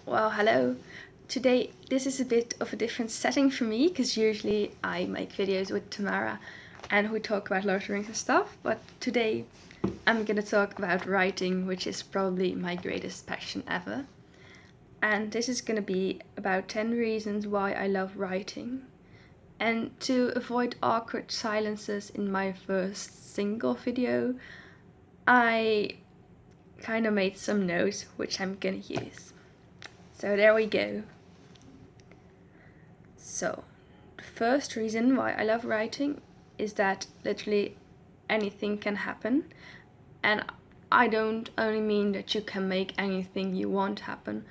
Well, hello. Today, this is a bit of a different setting for me because usually I make videos with Tamara and we talk about Lord of the Rings and stuff. But today, I'm gonna talk about writing, which is probably my greatest passion ever. And this is gonna be about 10 reasons why I love writing. And to avoid awkward silences in my first single video, I kind of made some notes which I'm gonna use. So there we go. So, the first reason why I love writing is that literally anything can happen. And I don't only mean that you can make anything you want happen,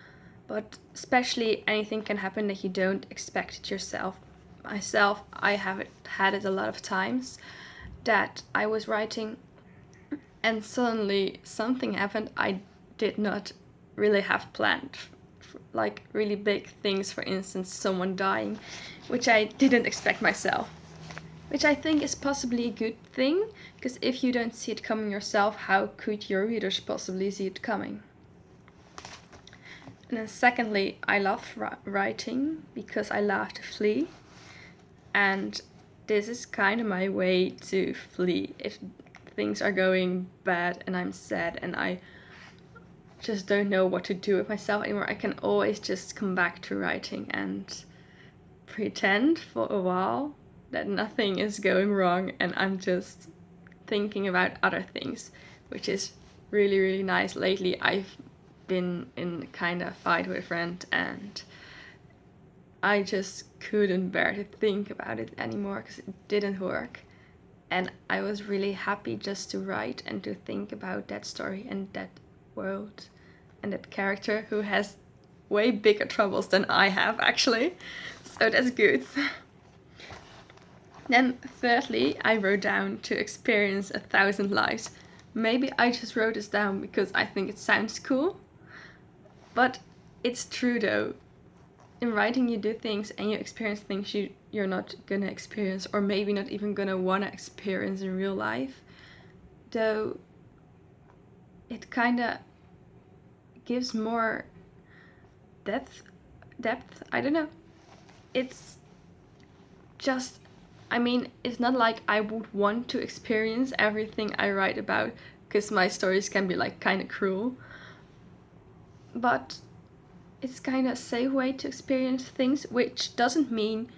but especially anything can happen that you don't expect it yourself. Myself, I have had it a lot of times that I was writing and suddenly something happened I did not really have planned. Like really big things, for instance, someone dying, which I didn't expect myself. Which I think is possibly a good thing, because if you don't see it coming yourself, how could your readers possibly see it coming? And then secondly, I love writing because I love to flee. And this is kind of my way to flee if things are going bad and I'm sad and I just don't know what to do with myself anymore. I can always just come back to writing and pretend for a while that nothing is going wrong and I'm just thinking about other things, which is really, really nice. Lately, I've been in kind of fight with a friend and I just couldn't bear to think about it anymore because it didn't work. And I was really happy just to write and to think about that story and that world and that character who has way bigger troubles than I have, actually. So that's good. Then, thirdly, I wrote down to experience 1,000 lives. Maybe I just wrote this down because I think it sounds cool. But it's true though. In writing, you do things and you experience things you're not gonna experience, or maybe not even gonna wanna experience in real life. Though it kinda gives more depth. I don't know. It's just, I mean, it's not like I would want to experience everything I write about, because my stories can be like kind of cruel. But it's kind of a safe way to experience things, which doesn't mean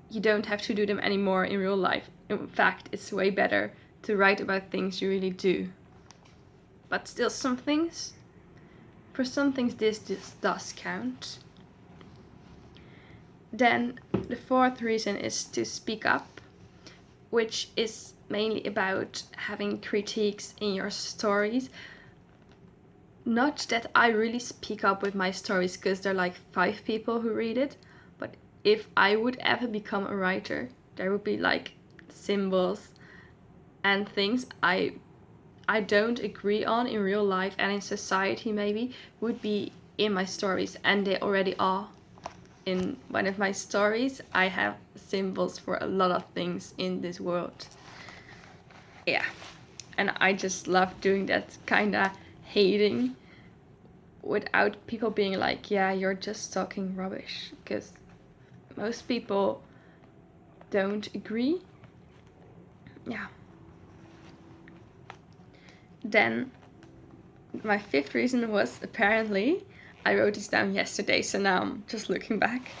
you don't have to do them anymore in real life. In fact, it's way better to write about things you really do. But still, for some things, this does count. Then the fourth reason is to speak up, which is mainly about having critiques in your stories. Not that I really speak up with my stories because there are like 5 people who read it, but if I would ever become a writer, there would be like symbols and things I don't agree on in real life and in society maybe would be in my stories, and they already are. In one of my stories, I have symbols for a lot of things in this world. Yeah, and I just love doing that, kinda hating without people being like, yeah, you're just talking rubbish, because most people don't agree. Yeah. Then my fifth reason was, apparently, I wrote this down yesterday, so now I'm just looking back,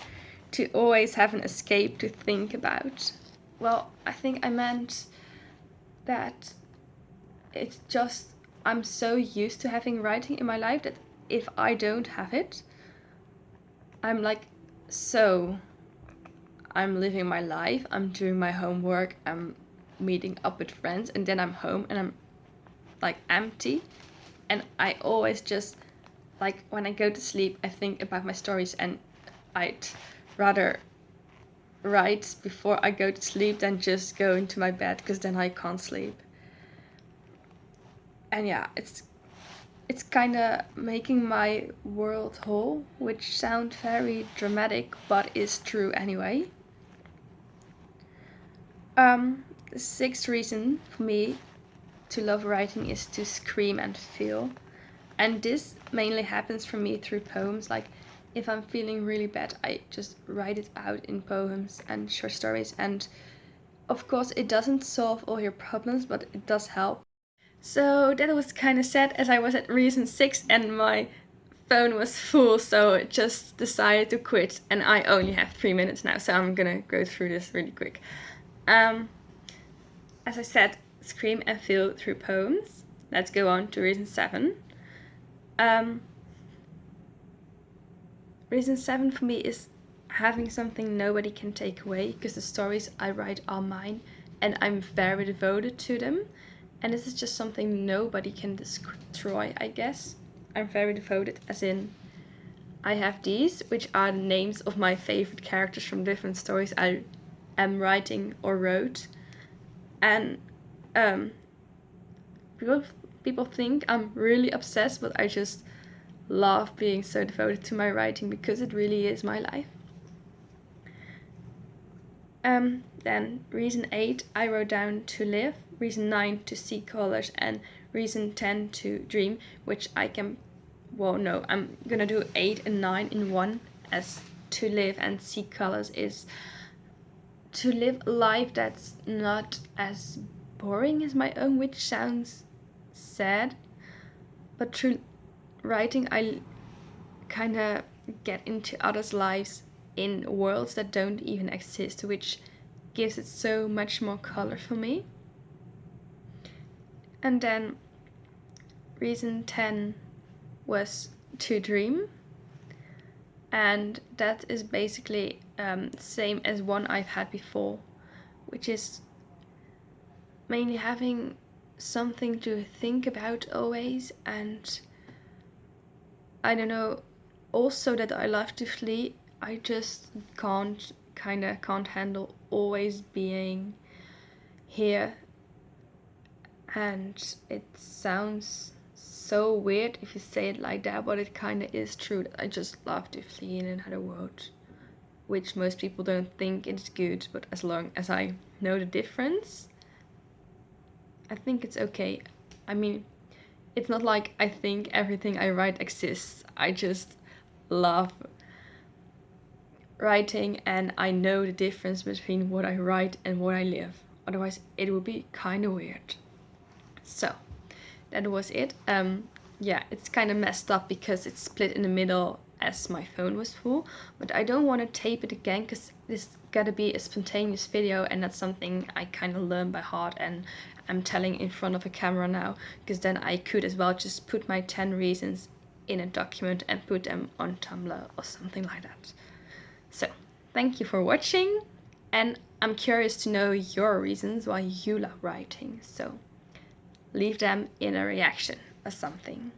to always have an escape to think about. Well, I think I meant that it's just, I'm so used to having writing in my life that if I don't have it, I'm like, so I'm living my life, I'm doing my homework, I'm meeting up with friends, and then I'm home and I'm like empty. And I always just, like, when I go to sleep, I think about my stories, and I'd rather write before I go to sleep than just go into my bed, because then I can't sleep. And yeah, it's kind of making my world whole, which sounds very dramatic, but is true anyway. The sixth reason for me to love writing is to scream and feel. And this mainly happens for me through poems. Like if I'm feeling really bad, I just write it out in poems and short stories. And of course, it doesn't solve all your problems, but it does help. So that was kind of sad, as I was at reason 6 and my phone was full, so it just decided to quit. And I only have 3 minutes now, so I'm gonna go through this really quick. As I said, scream and feel through poems. Let's go on to reason 7. Reason 7 for me is having something nobody can take away, because the stories I write are mine and I'm very devoted to them. And this is just something nobody can destroy, I guess. I'm very devoted, as in I have these, which are the names of my favorite characters from different stories I am writing or wrote. And people think I'm really obsessed, but I just love being so devoted to my writing because it really is my life. Then reason 8, I wrote down to live, reason 9 to see colors, and reason 10 to dream, which I can, well, no, I'm gonna do 8 and 9 in one, as to live and see colors is to live a life that's not as boring as my own, which sounds sad, but through writing I kind of get into others' lives in worlds that don't even exist, which gives it so much more color for me. And then reason 10 was to dream, and that is basically same as one I've had before, which is mainly having something to think about always. And I don't know, also that I love to flee. I just can't handle always being here. And it sounds so weird if you say it like that, but it kind of is true that I just love to flee in another world, which most people don't think it's good, but as long as I know the difference, I think it's okay. I mean, it's not like I think everything I write exists. I just love writing, and I know the difference between what I write and what I live. Otherwise, it would be kind of weird. So, that was it. Yeah, it's kind of messed up because it's split in the middle as my phone was full, but I don't want to tape it again because this gotta be a spontaneous video, and that's something I kind of learned by heart, and I'm telling in front of a camera now, because then I could as well just put my 10 reasons in a document and put them on Tumblr or something like that. So, thank you for watching, and I'm curious to know your reasons why you love writing, so leave them in a reaction or something.